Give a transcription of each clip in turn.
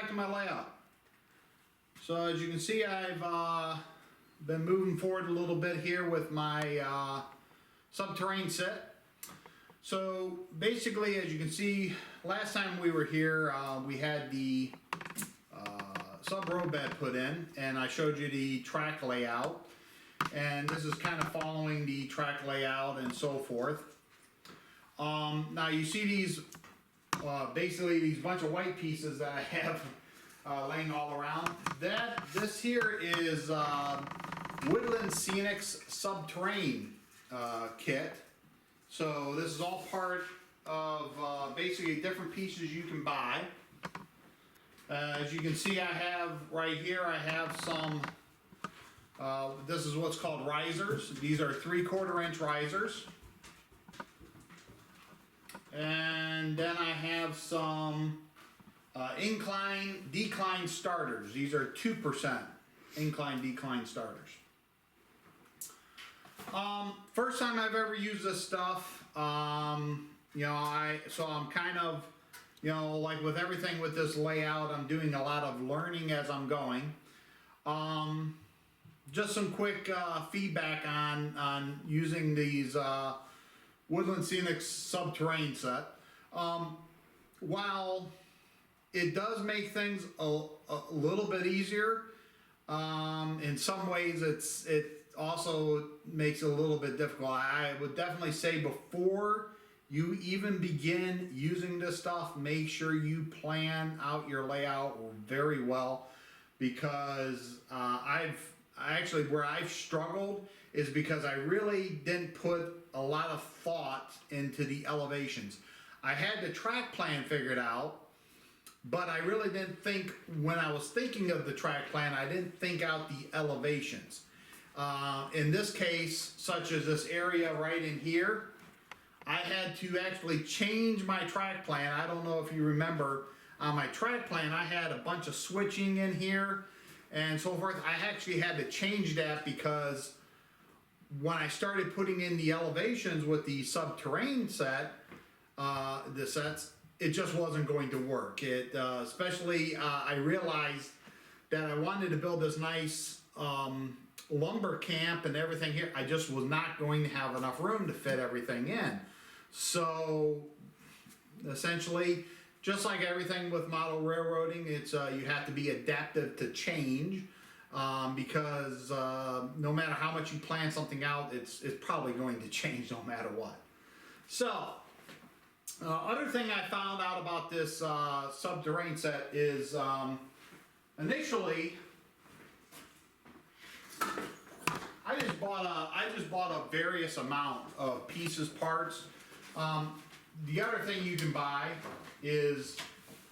to my layout. So as you can see, I've been moving forward a little bit here with my subterranean set. So basically, as you can see, last time we were here, we had the sub-road bed put in, and I showed you the track layout. And this is kind of following the track layout and so forth. Now you see these, basically these bunch of white pieces that I have laying all around. This here is Woodland Scenics SubTerrain kit. So this is all part of basically different pieces you can buy. As you can see, I have right here, I have some, this is what's called risers. These are 3/4 inch risers. And then I have some incline, decline starters. These are 2% incline, decline starters. First time I've ever used this stuff, you know, so I'm kind of, you know, like with everything with this layout, I'm doing a lot of learning as I'm going. Just some quick feedback on using these Woodland Scenics SubTerrain set. While it does make things a little bit easier, in some ways it also makes it a little bit difficult. I would definitely say before you even begin using this stuff, make sure you plan out your layout very well, because where I've struggled is because I really didn't put a lot of thought into the elevations. I had the track plan figured out, but I really didn't think, when I was thinking of the track plan, I didn't think out the elevations. In this case, such as this area right in here, I had to actually change my track plan. I don't know if you remember, on my track plan, I had a bunch of switching in here and so forth. I actually had to change that because when I started putting in the elevations with the subterranean set, the sets, it just wasn't going to work. Especially, I realized that I wanted to build this nice lumber camp and everything here. I just was not going to have enough room to fit everything in. So essentially, just like everything with model railroading, it's you have to be adaptive to change, because no matter how much you plan something out, it's probably going to change no matter what. So other thing I found out about this subterranean set is initially I just bought a various amount of pieces, parts. The other thing you can buy is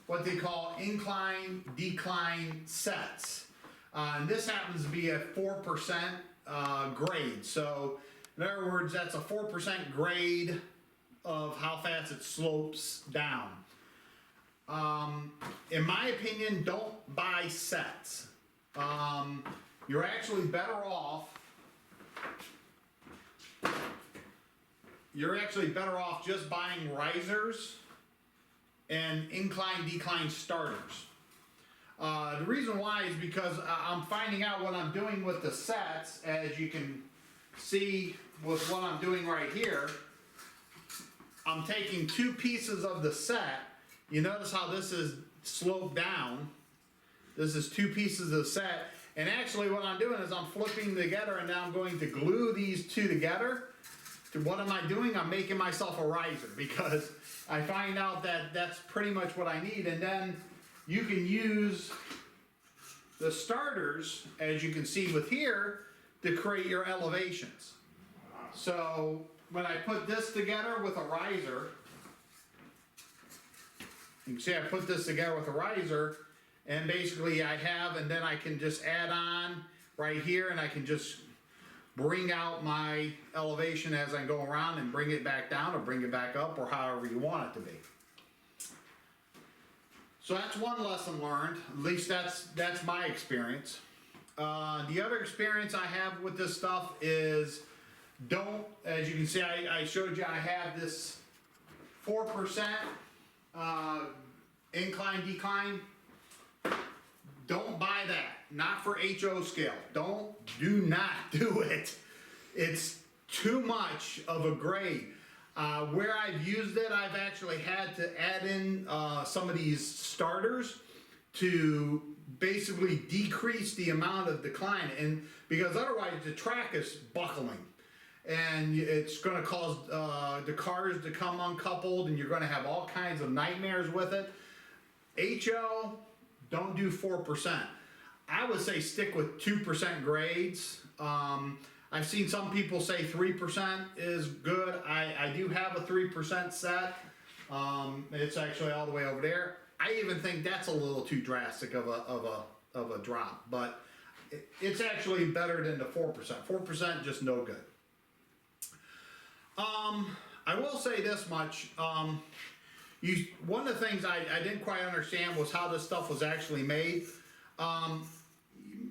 what they call incline, decline sets. And this happens to be a 4% grade. So in other words, that's a 4% grade of how fast it slopes down. In my opinion, don't buy sets. You're actually better off just buying risers and incline, decline starters. The reason why is because I'm finding out what I'm doing with the sets, as you can see with what I'm doing right here. I'm taking two pieces of the set. You notice how this is sloped down. This is two pieces of the set. And actually what I'm doing is I'm flipping together, and now I'm going to glue these two together. What am I doing? I'm making myself a riser, because I find out that that's pretty much what I need. And then you can use the starters, as you can see with here, to create your elevations. So when I put this together with a riser, you can see I put this together with a riser, and basically I have, and then I can just add on right here, and I can just bring out my elevation as I go around and bring it back down or bring it back up, or however you want it to be. So that's one lesson learned. At least that's my experience. The other experience I have with this stuff is, as you can see, I showed you I have this 4% incline, decline. Don't buy that. Not for HO scale. Do not do it. It's too much of a grade. Where I've used it, I've actually had to add in some of these starters to basically decrease the amount of decline, and because otherwise the track is buckling and it's going to cause the cars to come uncoupled, and you're going to have all kinds of nightmares with it. HO, don't do 4%. I would say stick with 2% grades. I've seen some people say 3% is good. I do have a 3% set. It's actually all the way over there. I even think that's a little too drastic of a drop, but it's actually better than the 4%. 4% just no good. I will say this much. One of the things I didn't quite understand was how this stuff was actually made.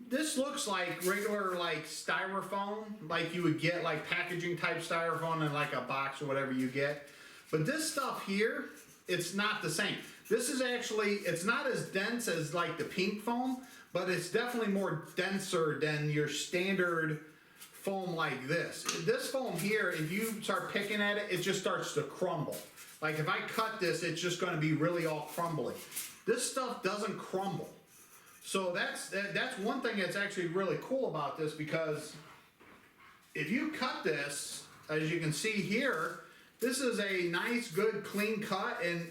This looks like regular like styrofoam, like you would get like packaging type styrofoam in like a box or whatever you get. But this stuff here, it's not the same. This is actually, it's not as dense as like the pink foam, but it's definitely more denser than your standard foam like this. This foam here, if you start picking at it, it just starts to crumble. Like if I cut this, it's just going to be really all crumbly. This stuff doesn't crumble. So that's one thing that's actually really cool about this, because if you cut this, as you can see here, this is a nice, good, clean cut, and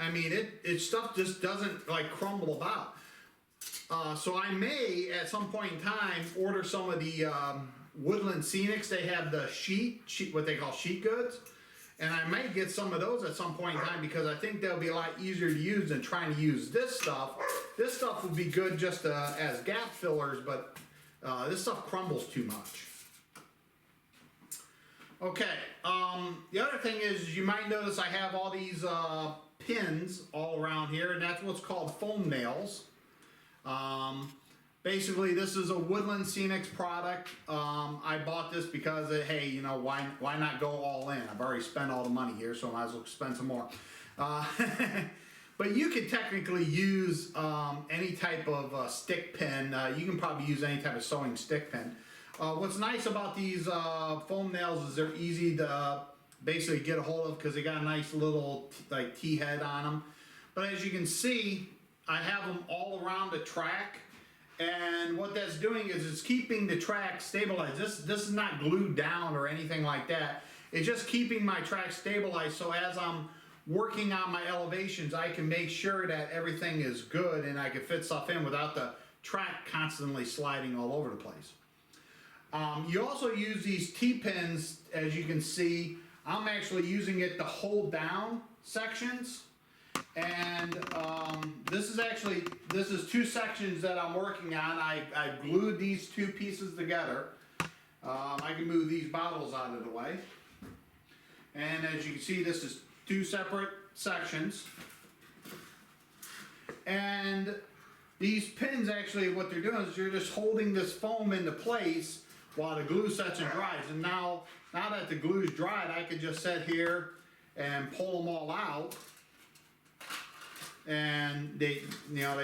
I mean, it stuff just doesn't like crumble about. So I may, at some point in time, order some of the Woodland Scenics. They have the sheet, what they call sheet goods. And I might get some of those at some point in time, because I think they'll be a lot easier to use than trying to use this stuff. This stuff would be good just as gap fillers, but this stuff crumbles too much. Okay, the other thing is, you might notice I have all these pins all around here, and that's what's called foam nails. Basically, this is a Woodland Scenics product. I bought this because, hey, you know, why not go all in? I've already spent all the money here, so I might as well spend some more. But you could technically use any type of stick pin. You can probably use any type of sewing stick pin. What's nice about these foam nails is they're easy to basically get a hold of, because they got a nice little like T-head on them. But as you can see, I have them all around the track. And what that's doing is it's keeping the track stabilized. This is not glued down or anything like that. It's just keeping my track stabilized, so as I'm working on my elevations, I can make sure that everything is good and I can fit stuff in without the track constantly sliding all over the place. You also use these T-pins, as you can see. I'm actually using it to hold down sections. And this is two sections that I'm working on. I glued these two pieces together. I can move these bottles out of the way. And as you can see, this is two separate sections. And these pins, actually what they're doing is you're just holding this foam into place while the glue sets and dries. And now that the glue's dried, I can just sit here and pull them all out. And they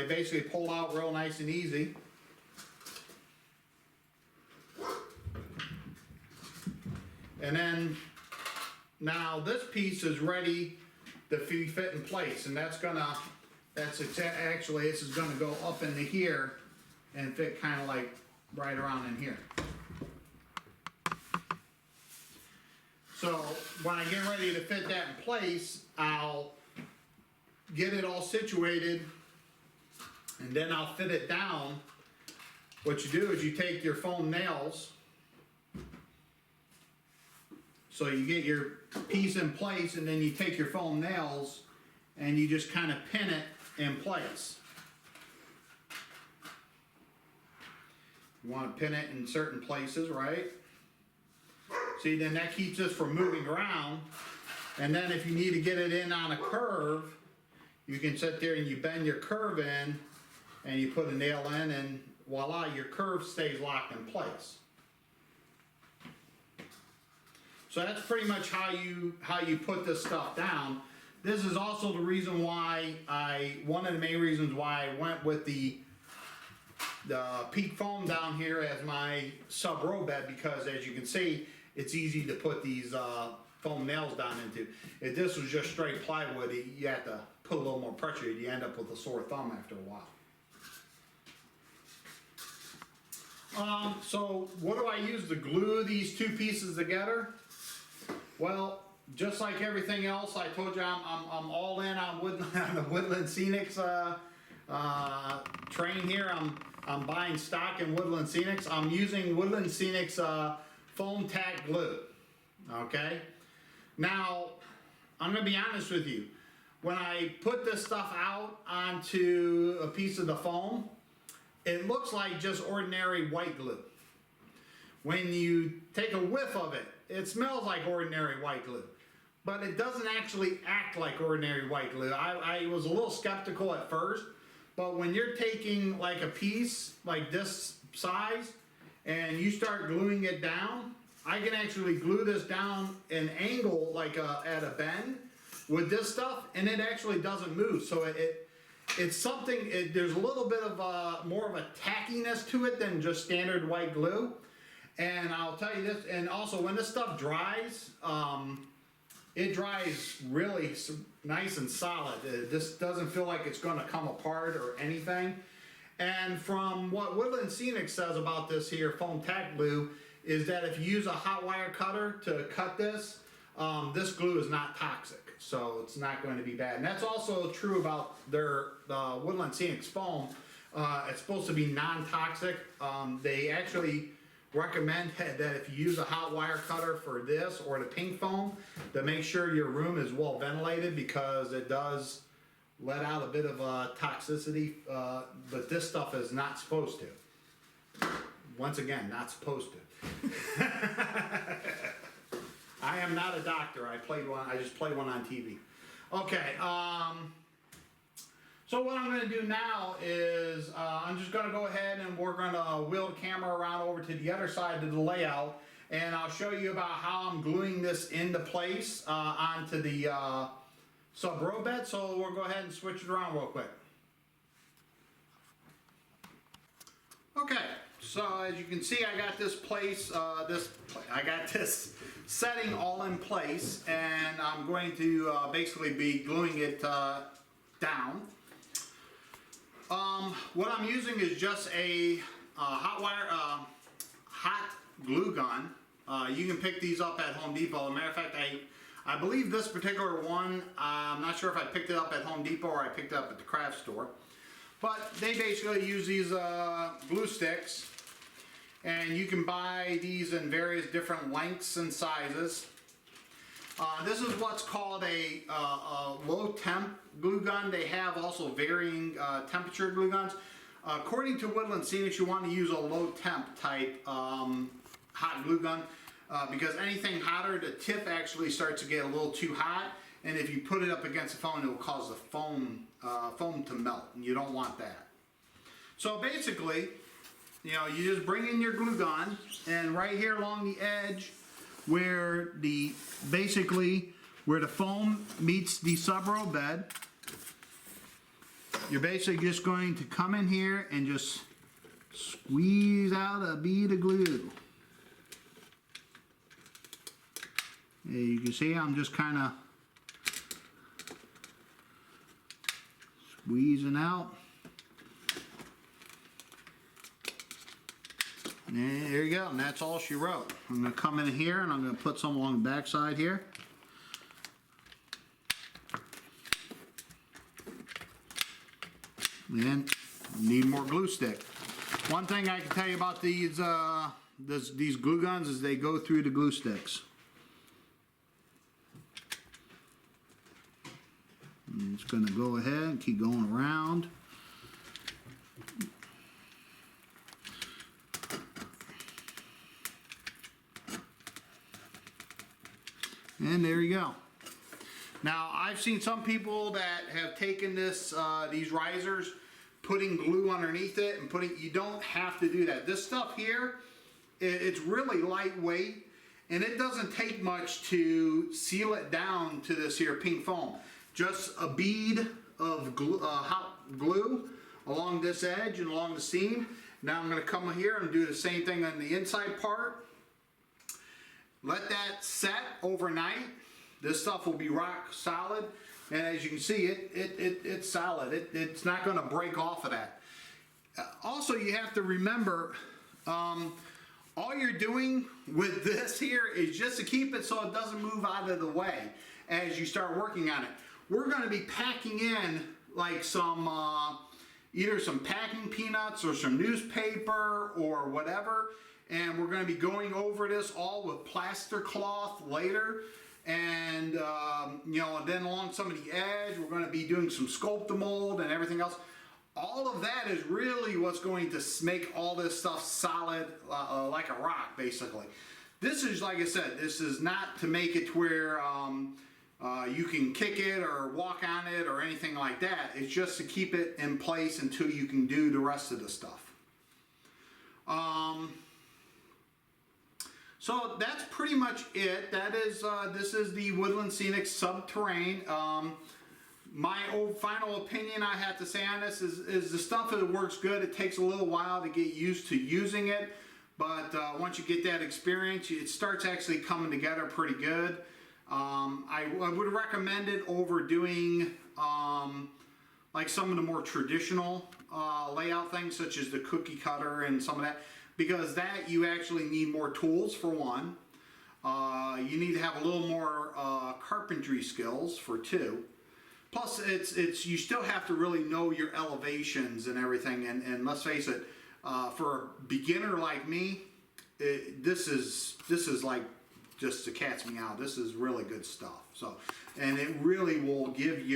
basically pull out real nice and easy. And then now this piece is ready to fit in place, and actually this is gonna go up into here and fit kind of like right around in here. So when I get ready to fit that in place, I'll get it all situated, and then I'll fit it down. What you do is you take your foam nails, so you get your piece in place, and then you take your foam nails and you just kind of pin it in place. You want to pin it in certain places, right? See, then that keeps this from moving around. And then if you need to get it in on a curve, you can sit there and you bend your curve in, and you put a nail in, and voila, your curve stays locked in place. So that's pretty much how you put this stuff down. This is also the reason why one of the main reasons why I went with the peak foam down here as my sub row bed, because as you can see, it's easy to put these foam nails down into. If this was just straight plywood, you have to put a little more pressure, you end up with a sore thumb after a while. So what do I use to glue these two pieces together? Well, just like everything else, I told you I'm all in on the Woodland Scenics train here. I'm buying stock in Woodland Scenics. I'm using Woodland Scenics foam tack glue. Okay. Now, I'm gonna be honest with you. When I put this stuff out onto a piece of the foam, it looks like just ordinary white glue. When you take a whiff of it, it smells like ordinary white glue, but it doesn't actually act like ordinary white glue. I was a little skeptical at first, but when you're taking like a piece like this size and you start gluing it down, I can actually glue this down an angle like at a bend with this stuff, and it actually doesn't move. So it's something, there's a little bit of more of a tackiness to it than just standard white glue. And I'll tell you this, and also when this stuff dries, it dries really nice and solid. This doesn't feel like it's gonna come apart or anything. And from what Woodland Scenics says about this here foam tack glue, is that if you use a hot wire cutter to cut this, this glue is not toxic. So it's not going to be bad. And that's also true about their Woodland Scenics foam. It's supposed to be non-toxic. They actually recommend that if you use a hot wire cutter for this or the pink foam, to make sure your room is well ventilated, because it does let out a bit of toxicity, but this stuff is not supposed to. Once again, not supposed to. I am not a doctor. I just played one on TV. Okay. So what I'm going to do now is I'm just going to go ahead and we're going to wheel the camera around over to the other side of the layout, and I'll show you about how I'm gluing this into place onto the sub row bed. So we'll go ahead and switch it around real quick. Okay. So as you can see, I got this place, I got this setting all in place, and I'm going to basically be gluing it down. What I'm using is just a hot glue gun. You can pick these up at Home Depot. As a matter of fact, I believe this particular one, I'm not sure if I picked it up at Home Depot or I picked it up at the craft store. But they basically use these glue sticks, and you can buy these in various different lengths and sizes. This is what's called a low temp glue gun. They have also varying temperature glue guns. According to Woodland Scenics, you want to use a low temp type hot glue gun, because anything hotter, the tip actually starts to get a little too hot, and if you put it up against the foam, it will cause the foam to melt, and you don't want that. So basically, you know, you just bring in your glue gun, and right here along the edge, where the foam meets the sub row bed, you're basically just going to come in here and just squeeze out a bead of glue. And you can see I'm just kind of squeezing out. And there you go, and that's all she wrote. I'm going to come in here and I'm going to put some along the back side here. And need more glue stick. One thing I can tell you about these glue guns is they go through the glue sticks. I'm just going to go ahead and keep going around. And there you go. Now, I've seen some people that have taken this, these risers, putting glue underneath it and you don't have to do that. This stuff here, it's really lightweight, and it doesn't take much to seal it down to this here pink foam. just a bead of glue, hot glue along this edge and along the seam. Now I'm going to come here and do the same thing on the inside part. Let that set overnight. This stuff will be rock solid, and as you can see, it's solid. It's not going to break off of that. Also, you have to remember, all you're doing with this here is just to keep it so it doesn't move out of the way as you start working on it. We're going to be packing in like some either some packing peanuts or some newspaper or whatever, and we're going to be going over this all with plaster cloth later. And you know, and then along some of the edge, we're going to be doing some sculpt-a-mold and everything else. All of that is really what's going to make all this stuff solid, like a rock, basically. This is, like I said, this is not to make it to where you can kick it or walk on it or anything like that. It's just to keep it in place until you can do the rest of the stuff. So that's pretty much it. That is, this is the Woodland Scenics SubTerrain. My final opinion I have to say on this is the stuff that works good. It takes a little while to get used to using it, but once you get that experience, it starts actually coming together pretty good. I would recommend it over doing like some of the more traditional layout things, such as the cookie cutter and some of that, because that you actually need more tools for one. You need to have a little more carpentry skills for two. Plus, you still have to really know your elevations and everything. And let's face it, for a beginner like me, this is like just to catch me out. This is really good stuff. So, and it really will give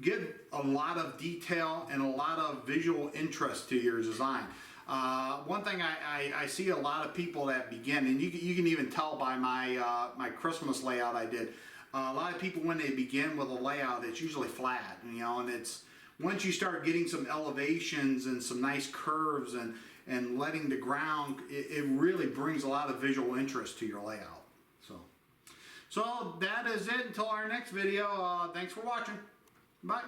give a lot of detail and a lot of visual interest to your design. One thing I see a lot of people that begin, and you can even tell by my my Christmas layout I did. A lot of people, when they begin with a layout, it's usually flat, you know, and it's once you start getting some elevations and some nice curves and letting the ground, it really brings a lot of visual interest to your layout. So that is it until our next video. Thanks for watching. Bye.